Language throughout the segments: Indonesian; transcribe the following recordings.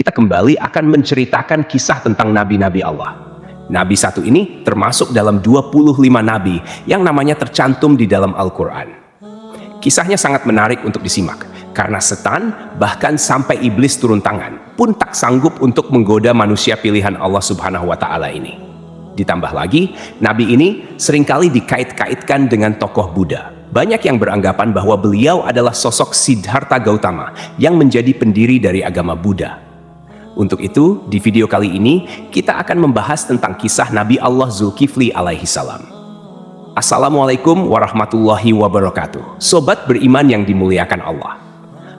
kita kembali akan menceritakan kisah tentang nabi-nabi Allah. Nabi satu ini termasuk dalam 25 nabi yang namanya tercantum di dalam Al-Quran. Kisahnya sangat menarik untuk disimak, karena setan bahkan sampai iblis turun tangan pun tak sanggup untuk menggoda manusia pilihan Allah Subhanahu wa Ta'ala ini. Ditambah lagi, nabi ini seringkali dikait-kaitkan dengan tokoh Buddha. Banyak yang beranggapan bahwa beliau adalah sosok Siddhartha Gautama yang menjadi pendiri dari agama Buddha. Untuk itu, di video kali ini, kita akan membahas tentang kisah Nabi Allah Zulkifli alaihi salam. Assalamualaikum warahmatullahi wabarakatuh. Sobat beriman yang dimuliakan Allah.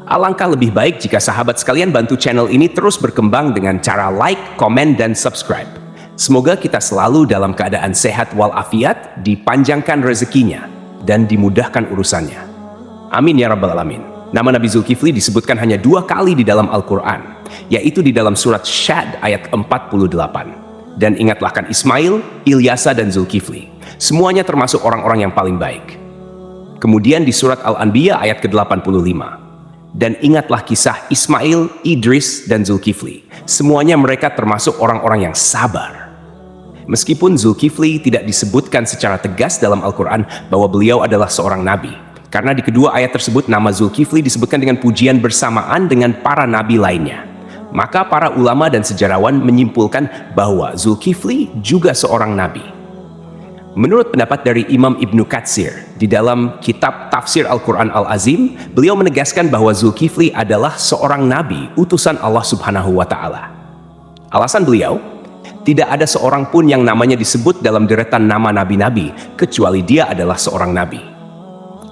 Alangkah lebih baik jika sahabat sekalian bantu channel ini terus berkembang dengan cara like, komen, dan subscribe. Semoga kita selalu dalam keadaan sehat walafiat, dipanjangkan rezekinya, dan dimudahkan urusannya. Amin ya rabbal alamin. Nama Nabi Zulkifli disebutkan hanya 2 kali di dalam Al-Quran, yaitu di dalam surat Syad ayat 48. Dan ingatlah kan Ismail, Ilyasa, dan Zulkifli. Semuanya termasuk orang-orang yang paling baik. Kemudian di surat Al-Anbiya ayat ke-85. Dan ingatlah kisah Ismail, Idris, dan Zulkifli. Semuanya mereka termasuk orang-orang yang sabar. Meskipun Zulkifli tidak disebutkan secara tegas dalam Al-Quran bahwa beliau adalah seorang nabi, karena di kedua ayat tersebut nama Zulkifli disebutkan dengan pujian bersamaan dengan para nabi lainnya. Maka para ulama dan sejarawan menyimpulkan bahwa Zulkifli juga seorang nabi. Menurut pendapat dari Imam Ibnu Katsir, di dalam kitab Tafsir Al-Quran Al-Azim, beliau menegaskan bahwa Zulkifli adalah seorang nabi, utusan Allah Subhanahu wa Ta'ala. Alasan beliau, tidak ada seorang pun yang namanya disebut dalam deretan nama nabi-nabi, kecuali dia adalah seorang nabi.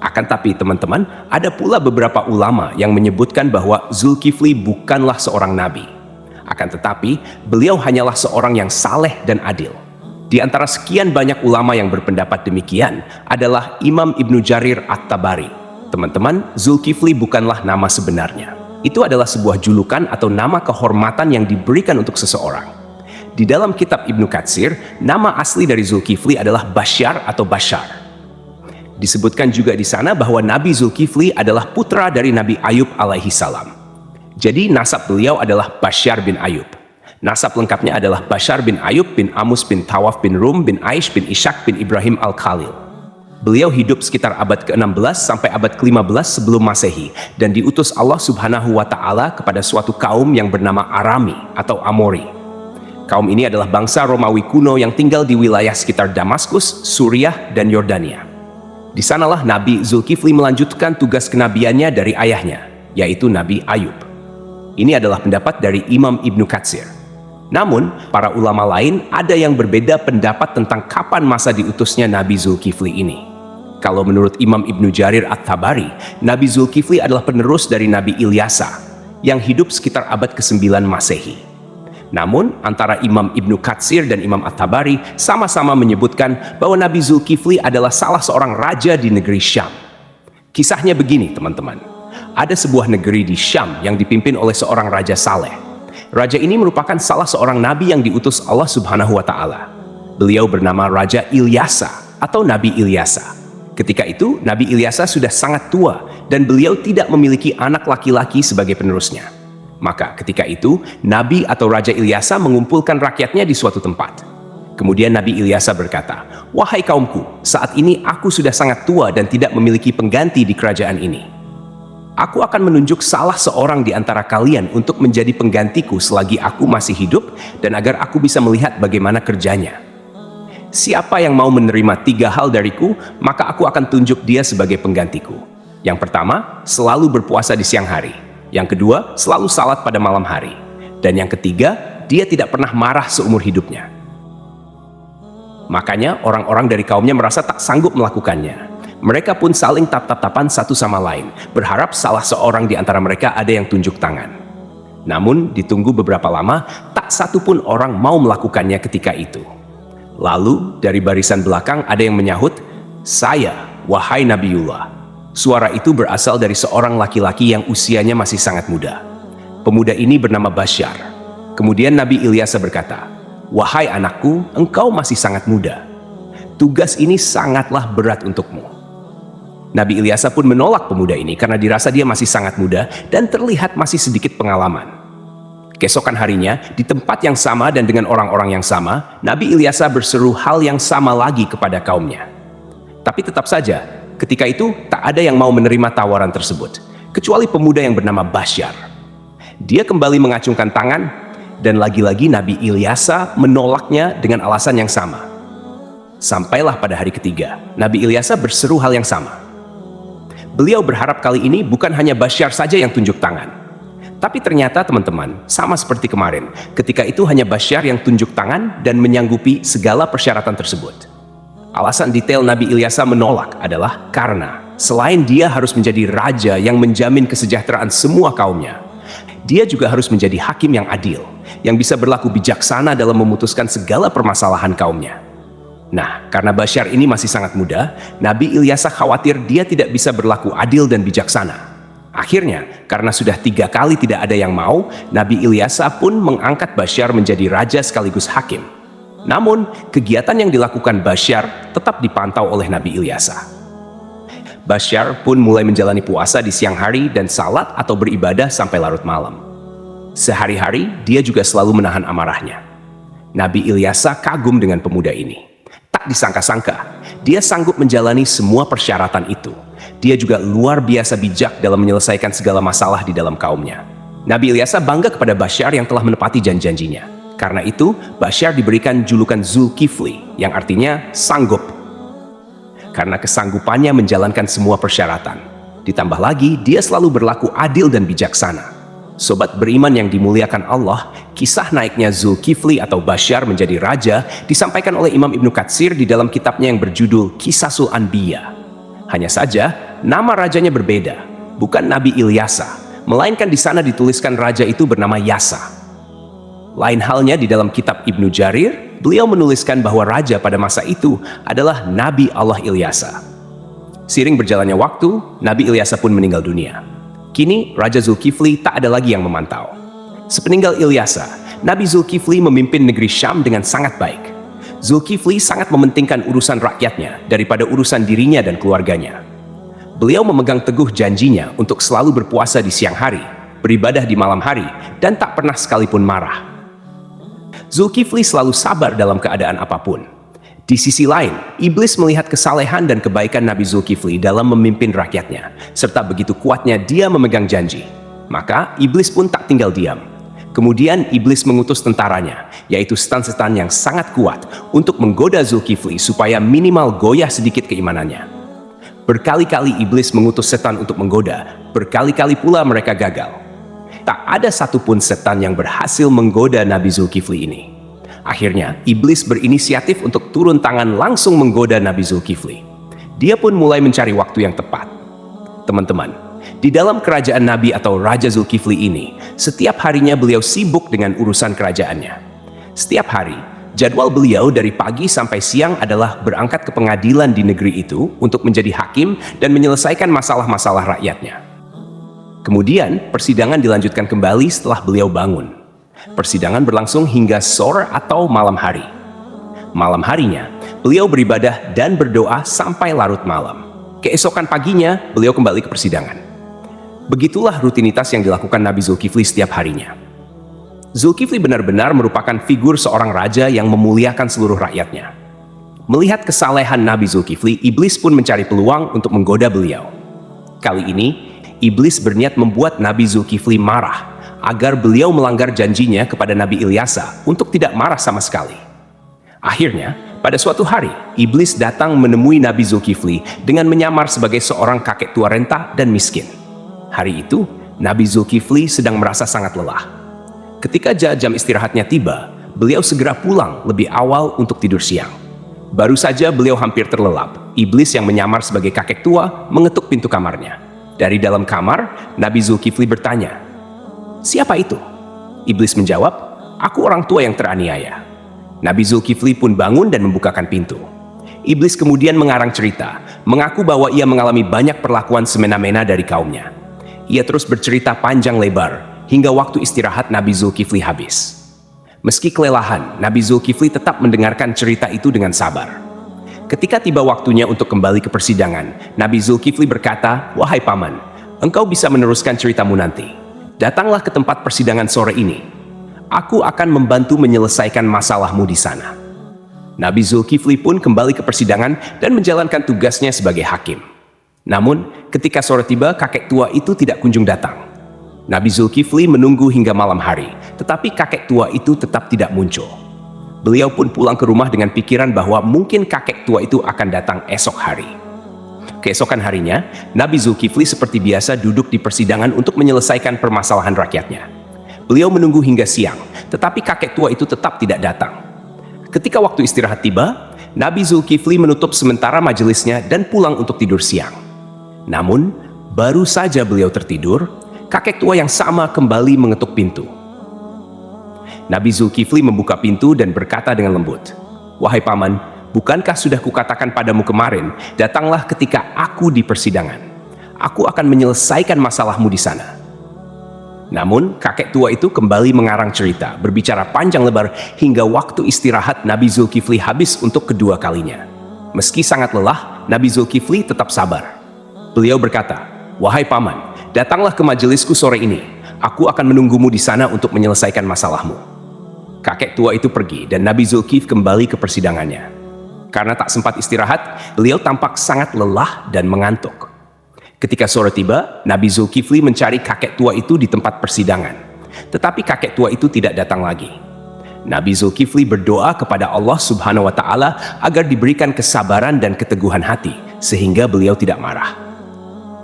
Akan tapi teman-teman, ada pula beberapa ulama yang menyebutkan bahwa Zulkifli bukanlah seorang nabi. Akan tetapi, beliau hanyalah seorang yang saleh dan adil. Di antara sekian banyak ulama yang berpendapat demikian adalah Imam Ibnu Jarir At-Tabari. Teman-teman, Zulkifli bukanlah nama sebenarnya. Itu adalah sebuah julukan atau nama kehormatan yang diberikan untuk seseorang. Di dalam kitab Ibnu Katsir, nama asli dari Zulkifli adalah Basyar atau Bashar. Disebutkan juga di sana bahwa Nabi Zulkifli adalah putra dari Nabi Ayub alaihi salam. Jadi nasab beliau adalah Basyar bin Ayub. Nasab lengkapnya adalah Basyar bin Ayub bin Amus bin Tawaf bin Rum bin Aish bin Ishak bin Ibrahim al-Khalil. Beliau hidup sekitar abad ke-16 sampai abad ke-15 sebelum Masehi dan diutus Allah Subhanahu wa Ta'ala kepada suatu kaum yang bernama Arami atau Amori. Kaum ini adalah bangsa Romawi kuno yang tinggal di wilayah sekitar Damaskus, Suriah, dan Yordania. Di sanalah Nabi Zulkifli melanjutkan tugas kenabiannya dari ayahnya, yaitu Nabi Ayub. Ini adalah pendapat dari Imam Ibnu Katsir. Namun, para ulama lain ada yang berbeda pendapat tentang kapan masa diutusnya Nabi Zulkifli ini. Kalau menurut Imam Ibnu Jarir At-Tabari, Nabi Zulkifli adalah penerus dari Nabi Ilyasa, yang hidup sekitar abad ke-9 Masehi. Namun, antara Imam Ibnu Katsir dan Imam At-Tabari sama-sama menyebutkan bahwa Nabi Zulkifli adalah salah seorang raja di negeri Syam. Kisahnya begini, teman-teman. Ada sebuah negeri di Syam yang dipimpin oleh seorang raja saleh. Raja ini merupakan salah seorang nabi yang diutus Allah Subhanahu wa Ta'ala. Beliau bernama Raja Ilyasa atau Nabi Ilyasa. Ketika itu, Nabi Ilyasa sudah sangat tua dan beliau tidak memiliki anak laki-laki sebagai penerusnya. Maka ketika itu, Nabi atau Raja Ilyasa mengumpulkan rakyatnya di suatu tempat. Kemudian Nabi Ilyasa berkata, "Wahai kaumku, saat ini aku sudah sangat tua dan tidak memiliki pengganti di kerajaan ini. Aku akan menunjuk salah seorang di antara kalian untuk menjadi penggantiku selagi aku masih hidup dan agar aku bisa melihat bagaimana kerjanya. Siapa yang mau menerima 3 hal dariku, maka aku akan tunjuk dia sebagai penggantiku. Yang pertama, selalu berpuasa di siang hari. Yang kedua, selalu salat pada malam hari. Dan yang ketiga, dia tidak pernah marah seumur hidupnya." Makanya orang-orang dari kaumnya merasa tak sanggup melakukannya. Mereka pun saling tap-tap-tapan satu sama lain, berharap salah seorang di antara mereka ada yang tunjuk tangan. Namun, ditunggu beberapa lama, tak satu pun orang mau melakukannya ketika itu. Lalu, dari barisan belakang ada yang menyahut, "Saya, wahai Nabiullah." Suara itu berasal dari seorang laki-laki yang usianya masih sangat muda. Pemuda ini bernama Basyar. Kemudian Nabi Ilyasa berkata, "Wahai anakku, engkau masih sangat muda. Tugas ini sangatlah berat untukmu." Nabi Ilyasa pun menolak pemuda ini karena dirasa dia masih sangat muda dan terlihat masih sedikit pengalaman. Keesokan harinya, di tempat yang sama dan dengan orang-orang yang sama, Nabi Ilyasa berseru hal yang sama lagi kepada kaumnya. Tapi tetap saja, ketika itu tak ada yang mau menerima tawaran tersebut, kecuali pemuda yang bernama Basyar. Dia kembali mengacungkan tangan, dan lagi-lagi Nabi Ilyasa menolaknya dengan alasan yang sama. Sampailah pada hari ketiga, Nabi Ilyasa berseru hal yang sama. Beliau berharap kali ini bukan hanya Basyar saja yang tunjuk tangan. Tapi ternyata teman-teman, sama seperti kemarin, ketika itu hanya Basyar yang tunjuk tangan dan menyanggupi segala persyaratan tersebut. Alasan detail Nabi Ilyasa menolak adalah karena selain dia harus menjadi raja yang menjamin kesejahteraan semua kaumnya, dia juga harus menjadi hakim yang adil, yang bisa berlaku bijaksana dalam memutuskan segala permasalahan kaumnya. Nah, karena Basyar ini masih sangat muda, Nabi Ilyasa khawatir dia tidak bisa berlaku adil dan bijaksana. Akhirnya, karena sudah 3 kali tidak ada yang mau, Nabi Ilyasa pun mengangkat Basyar menjadi raja sekaligus hakim. Namun, kegiatan yang dilakukan Basyar tetap dipantau oleh Nabi Ilyasa. Basyar pun mulai menjalani puasa di siang hari dan salat atau beribadah sampai larut malam. Sehari-hari, dia juga selalu menahan amarahnya. Nabi Ilyasa kagum dengan pemuda ini. Tak disangka-sangka, dia sanggup menjalani semua persyaratan itu. Dia juga luar biasa bijak dalam menyelesaikan segala masalah di dalam kaumnya. Nabi Ilyasa bangga kepada Basyar yang telah menepati janji-janjinya. Karena itu, Basyar diberikan julukan Zulkifli, yang artinya sanggup. Karena kesanggupannya menjalankan semua persyaratan. Ditambah lagi, dia selalu berlaku adil dan bijaksana. Sobat beriman yang dimuliakan Allah, kisah naiknya Zulkifli atau Basyar menjadi raja disampaikan oleh Imam Ibnu Katsir di dalam kitabnya yang berjudul Qisasul Anbiya. Hanya saja, nama rajanya berbeda, bukan Nabi Ilyasa, melainkan di sana dituliskan raja itu bernama Yasa. Lain halnya di dalam kitab Ibnu Jarir, beliau menuliskan bahwa raja pada masa itu adalah Nabi Allah Ilyasa. Seiring berjalannya waktu, Nabi Ilyasa pun meninggal dunia. Kini, Raja Zulkifli tak ada lagi yang memantau. Sepeninggal Ilyasa, Nabi Zulkifli memimpin negeri Syam dengan sangat baik. Zulkifli sangat mementingkan urusan rakyatnya daripada urusan dirinya dan keluarganya. Beliau memegang teguh janjinya untuk selalu berpuasa di siang hari, beribadah di malam hari, dan tak pernah sekalipun marah. Zulkifli selalu sabar dalam keadaan apapun. Di sisi lain, iblis melihat kesalehan dan kebaikan Nabi Zulkifli dalam memimpin rakyatnya, serta begitu kuatnya dia memegang janji. Maka iblis pun tak tinggal diam. Kemudian iblis mengutus tentaranya, yaitu setan-setan yang sangat kuat, untuk menggoda Zulkifli supaya minimal goyah sedikit keimanannya. Berkali-kali iblis mengutus setan untuk menggoda, berkali-kali pula mereka gagal. Tak ada satupun setan yang berhasil menggoda Nabi Zulkifli ini. Akhirnya, iblis berinisiatif untuk turun tangan langsung menggoda Nabi Zulkifli. Dia pun mulai mencari waktu yang tepat. Teman-teman, di dalam kerajaan Nabi atau Raja Zulkifli ini, setiap harinya beliau sibuk dengan urusan kerajaannya. Setiap hari, jadwal beliau dari pagi sampai siang adalah berangkat ke pengadilan di negeri itu untuk menjadi hakim dan menyelesaikan masalah-masalah rakyatnya. Kemudian, persidangan dilanjutkan kembali setelah beliau bangun. Persidangan berlangsung hingga sore atau malam hari. Malam harinya, beliau beribadah dan berdoa sampai larut malam. Keesokan paginya, beliau kembali ke persidangan. Begitulah rutinitas yang dilakukan Nabi Zulkifli setiap harinya. Zulkifli benar-benar merupakan figur seorang raja yang memuliakan seluruh rakyatnya. Melihat kesalehan Nabi Zulkifli, iblis pun mencari peluang untuk menggoda beliau. Kali ini, iblis berniat membuat Nabi Zulkifli marah agar beliau melanggar janjinya kepada Nabi Ilyasa untuk tidak marah sama sekali. Akhirnya, pada suatu hari, iblis datang menemui Nabi Zulkifli dengan menyamar sebagai seorang kakek tua renta dan miskin. Hari itu, Nabi Zulkifli sedang merasa sangat lelah. Ketika jam istirahatnya tiba, beliau segera pulang lebih awal untuk tidur siang. Baru saja beliau hampir terlelap, iblis yang menyamar sebagai kakek tua mengetuk pintu kamarnya. Dari dalam kamar, Nabi Zulkifli bertanya, "Siapa itu?" Iblis menjawab, "Aku orang tua yang teraniaya." Nabi Zulkifli pun bangun dan membukakan pintu. Iblis kemudian mengarang cerita, mengaku bahwa ia mengalami banyak perlakuan semena-mena dari kaumnya. Ia terus bercerita panjang lebar, hingga waktu istirahat Nabi Zulkifli habis. Meski kelelahan, Nabi Zulkifli tetap mendengarkan cerita itu dengan sabar. Ketika tiba waktunya untuk kembali ke persidangan, Nabi Zulkifli berkata, "Wahai paman, engkau bisa meneruskan ceritamu nanti. Datanglah ke tempat persidangan sore ini. aku akan membantu menyelesaikan masalahmu di sana." Nabi Zulkifli pun kembali ke persidangan dan menjalankan tugasnya sebagai hakim. Namun, ketika sore tiba, kakek tua itu tidak kunjung datang. Nabi Zulkifli menunggu hingga malam hari, tetapi kakek tua itu tetap tidak muncul. Beliau pun pulang ke rumah dengan pikiran bahwa mungkin kakek tua itu akan datang esok hari. Keesokan harinya, Nabi Zulkifli seperti biasa duduk di persidangan untuk menyelesaikan permasalahan rakyatnya. Beliau menunggu hingga siang, tetapi kakek tua itu tetap tidak datang. Ketika waktu istirahat tiba, Nabi Zulkifli menutup sementara majelisnya dan pulang untuk tidur siang. Namun, baru saja beliau tertidur, kakek tua yang sama kembali mengetuk pintu. Nabi Zulkifli membuka pintu dan berkata dengan lembut, "Wahai paman, bukankah sudah kukatakan padamu kemarin, datanglah ketika aku di persidangan. Aku akan menyelesaikan masalahmu di sana." Namun, kakek tua itu kembali mengarang cerita, berbicara panjang lebar hingga waktu istirahat Nabi Zulkifli habis untuk kedua kalinya. Meski sangat lelah, Nabi Zulkifli tetap sabar. Beliau berkata, "Wahai paman, datanglah ke majelisku sore ini. Aku akan menunggumu di sana untuk menyelesaikan masalahmu." Kakek tua itu pergi dan Nabi Zulkifli kembali ke persidangannya. Karena tak sempat istirahat, beliau tampak sangat lelah dan mengantuk. Ketika sore tiba, Nabi Zulkifli mencari kakek tua itu di tempat persidangan. Tetapi kakek tua itu tidak datang lagi. Nabi Zulkifli berdoa kepada Allah Subhanahu wa Ta'ala agar diberikan kesabaran dan keteguhan hati, sehingga beliau tidak marah.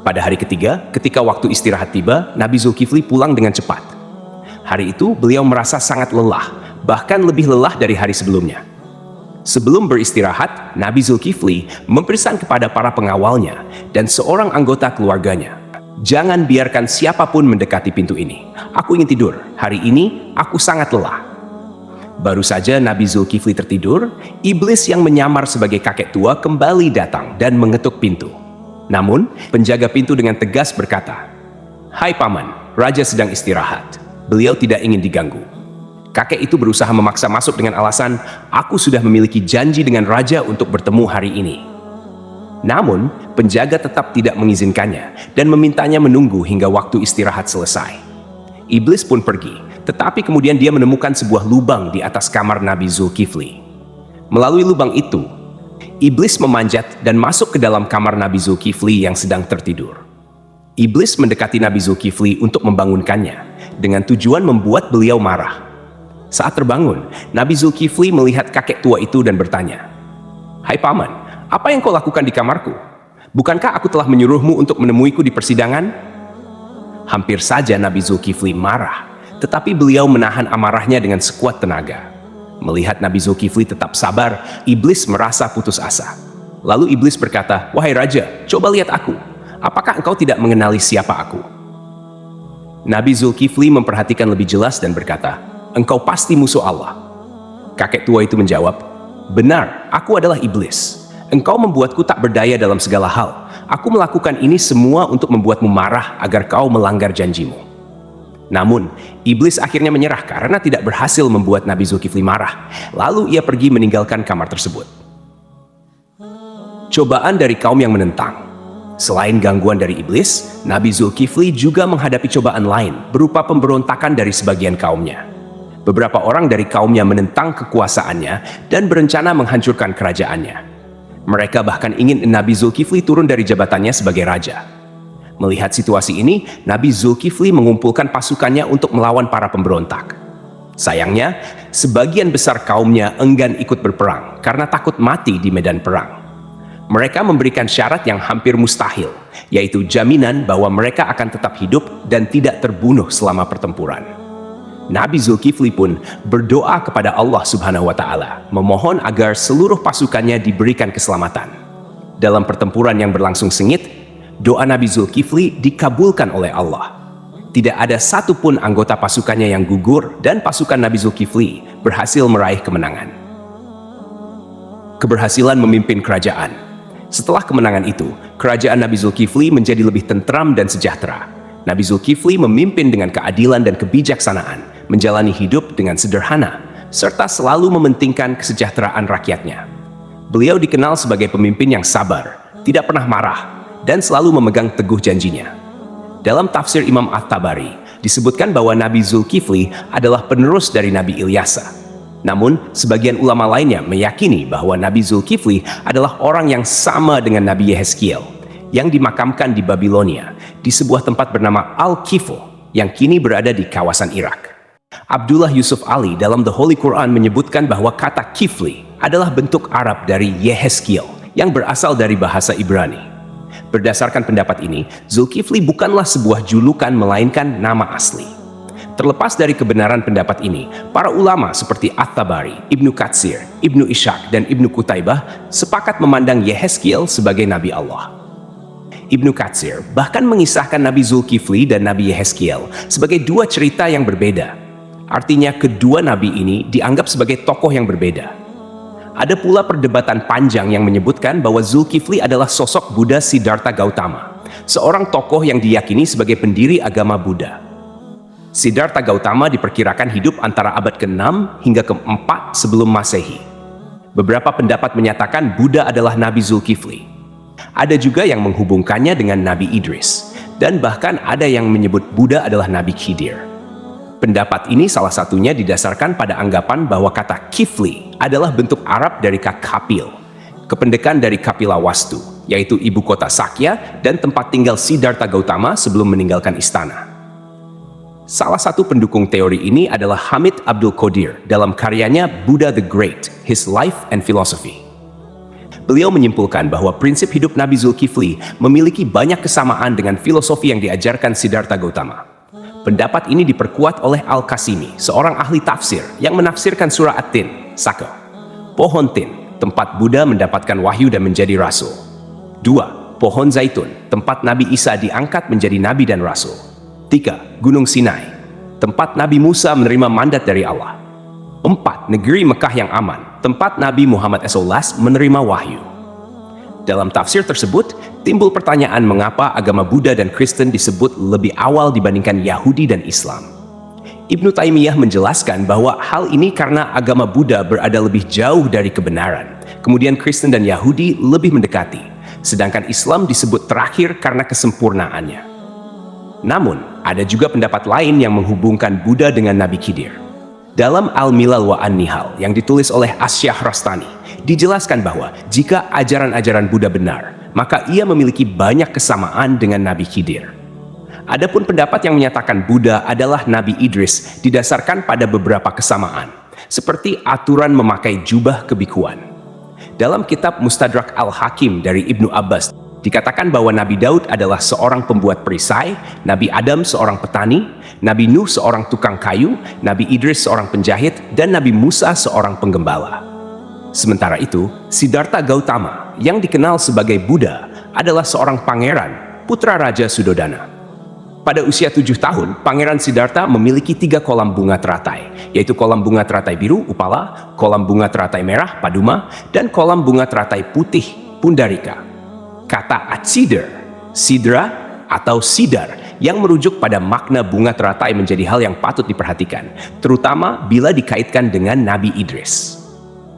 Pada hari ketiga, ketika waktu istirahat tiba, Nabi Zulkifli pulang dengan cepat. Hari itu, beliau merasa sangat lelah, bahkan lebih lelah dari hari sebelumnya. Sebelum beristirahat, Nabi Zulkifli mempesan kepada para pengawalnya dan seorang anggota keluarganya, "Jangan biarkan siapapun mendekati pintu ini. Aku ingin tidur. Hari ini aku sangat lelah." Baru saja Nabi Zulkifli tertidur, iblis yang menyamar sebagai kakek tua kembali datang dan mengetuk pintu. Namun, penjaga pintu dengan tegas berkata, "Hai paman, raja sedang istirahat. Beliau tidak ingin diganggu." Kakek itu berusaha memaksa masuk dengan alasan, "Aku sudah memiliki janji dengan raja untuk bertemu hari ini." Namun, penjaga tetap tidak mengizinkannya dan memintanya menunggu hingga waktu istirahat selesai. Iblis pun pergi, tetapi kemudian dia menemukan sebuah lubang di atas kamar Nabi Zulkifli. Melalui lubang itu, iblis memanjat dan masuk ke dalam kamar Nabi Zulkifli yang sedang tertidur. Iblis mendekati Nabi Zulkifli untuk membangunkannya, dengan tujuan membuat beliau marah. Saat terbangun, Nabi Zulkifli melihat kakek tua itu dan bertanya, "Hai paman, apa yang kau lakukan di kamarku? Bukankah aku telah menyuruhmu untuk menemuiku di persidangan?" Hampir saja Nabi Zulkifli marah, tetapi beliau menahan amarahnya dengan sekuat tenaga. Melihat Nabi Zulkifli tetap sabar, iblis merasa putus asa. Lalu iblis berkata, "Wahai raja, coba lihat aku. Apakah engkau tidak mengenali siapa aku?" Nabi Zulkifli memperhatikan lebih jelas dan berkata, "Engkau pasti musuh Allah." Kakek tua itu menjawab, "Benar, aku adalah iblis. Engkau membuatku tak berdaya dalam segala hal. Aku melakukan ini semua untuk membuatmu marah agar kau melanggar janjimu." Namun, iblis akhirnya menyerah karena tidak berhasil membuat Nabi Zulkifli marah. Lalu ia pergi meninggalkan kamar tersebut. Cobaan dari kaum yang menentang. Selain gangguan dari iblis, Nabi Zulkifli juga menghadapi cobaan lain berupa pemberontakan dari sebagian kaumnya. Beberapa orang dari kaumnya menentang kekuasaannya dan berencana menghancurkan kerajaannya. Mereka bahkan ingin Nabi Zulkifli turun dari jabatannya sebagai raja. Melihat situasi ini, Nabi Zulkifli mengumpulkan pasukannya untuk melawan para pemberontak. Sayangnya, sebagian besar kaumnya enggan ikut berperang karena takut mati di medan perang. Mereka memberikan syarat yang hampir mustahil, yaitu jaminan bahwa mereka akan tetap hidup dan tidak terbunuh selama pertempuran. Nabi Zulkifli pun berdoa kepada Allah Subhanahu wa Ta'ala, memohon agar seluruh pasukannya diberikan keselamatan. Dalam pertempuran yang berlangsung sengit, doa Nabi Zulkifli dikabulkan oleh Allah. Tidak ada satupun anggota pasukannya yang gugur dan pasukan Nabi Zulkifli berhasil meraih kemenangan. Keberhasilan memimpin kerajaan. Setelah kemenangan itu, kerajaan Nabi Zulkifli menjadi lebih tentram dan sejahtera. Nabi Zulkifli memimpin dengan keadilan dan kebijaksanaan, menjalani hidup dengan sederhana, serta selalu mementingkan kesejahteraan rakyatnya. Beliau dikenal sebagai pemimpin yang sabar, tidak pernah marah, dan selalu memegang teguh janjinya. Dalam tafsir Imam At-Tabari, disebutkan bahwa Nabi Zulkifli adalah penerus dari Nabi Ilyasa. Namun, sebagian ulama lainnya meyakini bahwa Nabi Zulkifli adalah orang yang sama dengan Nabi Yehezkiel, yang dimakamkan di Babilonia, di sebuah tempat bernama Al-Kifl, yang kini berada di kawasan Irak. Abdullah Yusuf Ali dalam The Holy Quran menyebutkan bahwa kata Kifli adalah bentuk Arab dari Yehezkiel, yang berasal dari bahasa Ibrani. Berdasarkan pendapat ini, Zulkifli bukanlah sebuah julukan melainkan nama asli. Terlepas dari kebenaran pendapat ini, para ulama seperti At-Tabari, Ibnu Katsir, Ibnu Ishaq, dan Ibnu Qutaibah sepakat memandang Yehezkiel sebagai Nabi Allah. Ibnu Katsir bahkan mengisahkan Nabi Zulkifli dan Nabi Yehezkiel sebagai dua cerita yang berbeda. Artinya kedua nabi ini dianggap sebagai tokoh yang berbeda. Ada pula perdebatan panjang yang menyebutkan bahwa Zulkifli adalah sosok Buddha Siddhartha Gautama, seorang tokoh yang diyakini sebagai pendiri agama Buddha. Siddhartha Gautama diperkirakan hidup antara abad ke-6 hingga ke-4 sebelum Masehi. Beberapa pendapat menyatakan Buddha adalah Nabi Zulkifli. Ada juga yang menghubungkannya dengan Nabi Idris, dan bahkan ada yang menyebut Buddha adalah Nabi Khidir. Pendapat ini salah satunya didasarkan pada anggapan bahwa kata Kifli adalah bentuk Arab dari kata Kapil, kependekan dari Kapila Wastu, yaitu ibu kota Sakya dan tempat tinggal Siddhartha Gautama sebelum meninggalkan istana. Salah satu pendukung teori ini adalah Hamid Abdul Qadir dalam karyanya Buddha the Great, His Life and Philosophy. Beliau menyimpulkan bahwa prinsip hidup Nabi Zulkifli memiliki banyak kesamaan dengan filosofi yang diajarkan Siddhartha Gautama. Pendapat ini diperkuat oleh Al-Qasimi, seorang ahli tafsir yang menafsirkan surah At-Tin, Saka, pohon tin, tempat Buddha mendapatkan wahyu dan menjadi rasul. 2. Pohon zaitun, tempat Nabi Isa diangkat menjadi nabi dan rasul. 3. Gunung Sinai, tempat Nabi Musa menerima mandat dari Allah. 4. Negeri Mekah yang aman, tempat Nabi Muhammad SAW menerima wahyu. Dalam tafsir tersebut, timbul pertanyaan mengapa agama Buddha dan Kristen disebut lebih awal dibandingkan Yahudi dan Islam. Ibnu Taimiyah menjelaskan bahwa hal ini karena agama Buddha berada lebih jauh dari kebenaran, kemudian Kristen dan Yahudi lebih mendekati, sedangkan Islam disebut terakhir karena kesempurnaannya. Namun, ada juga pendapat lain yang menghubungkan Buddha dengan Nabi Khidir. Dalam Al-Milal wa An-Nihal yang ditulis oleh As-Syahrastani, dijelaskan bahwa jika ajaran-ajaran Buddha benar, maka ia memiliki banyak kesamaan dengan Nabi Khidir. Adapun pendapat yang menyatakan Buddha adalah Nabi Idris didasarkan pada beberapa kesamaan, seperti aturan memakai jubah kebikuan. Dalam kitab Mustadrak Al-Hakim dari Ibnu Abbas, dikatakan bahwa Nabi Daud adalah seorang pembuat perisai, Nabi Adam seorang petani, Nabi Nuh seorang tukang kayu, Nabi Idris seorang penjahit, dan Nabi Musa seorang penggembala. Sementara itu, Siddhartha Gautama yang dikenal sebagai Buddha adalah seorang pangeran, putra Raja Sudodana. Pada usia 7 tahun, Pangeran Siddhartha memiliki 3 kolam bunga teratai, yaitu kolam bunga teratai biru, Upala, kolam bunga teratai merah, Paduma, dan kolam bunga teratai putih, Pundarika. Kata Atsidar, Sidra, atau Sidar yang merujuk pada makna bunga teratai menjadi hal yang patut diperhatikan, terutama bila dikaitkan dengan Nabi Idris.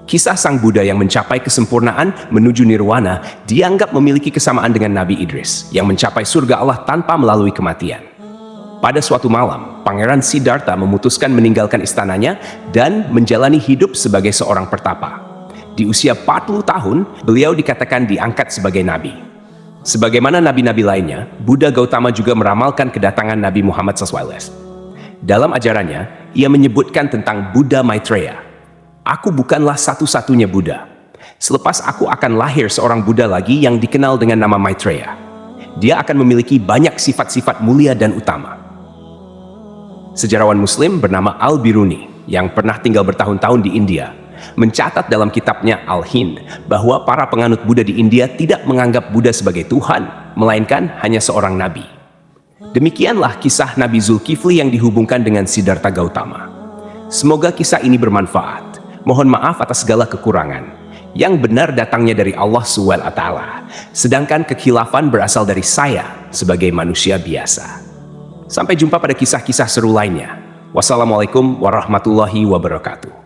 Kisah sang Buddha yang mencapai kesempurnaan menuju nirwana dianggap memiliki kesamaan dengan Nabi Idris yang mencapai surga Allah tanpa melalui kematian. Pada suatu malam, Pangeran Siddhartha memutuskan meninggalkan istananya dan menjalani hidup sebagai seorang pertapa. Di usia 40 tahun, beliau dikatakan diangkat sebagai nabi. Sebagaimana nabi-nabi lainnya, Buddha Gautama juga meramalkan kedatangan Nabi Muhammad SAW. Dalam ajarannya, ia menyebutkan tentang Buddha Maitreya. Aku bukanlah satu-satunya Buddha. Selepas aku akan lahir seorang Buddha lagi yang dikenal dengan nama Maitreya. Dia akan memiliki banyak sifat-sifat mulia dan utama. Sejarawan Muslim bernama Al-Biruni yang pernah tinggal bertahun-tahun di India mencatat dalam kitabnya Al-Hind bahwa para penganut Buddha di India tidak menganggap Buddha sebagai Tuhan, melainkan hanya seorang nabi. Demikianlah kisah Nabi Zulkifli yang dihubungkan dengan Siddhartha Gautama. Semoga kisah ini bermanfaat. Mohon maaf atas segala kekurangan. Yang benar datangnya dari Allah SWT, sedangkan kekhilafan berasal dari saya sebagai manusia biasa. Sampai jumpa pada kisah-kisah seru lainnya. Wassalamualaikum warahmatullahi wabarakatuh.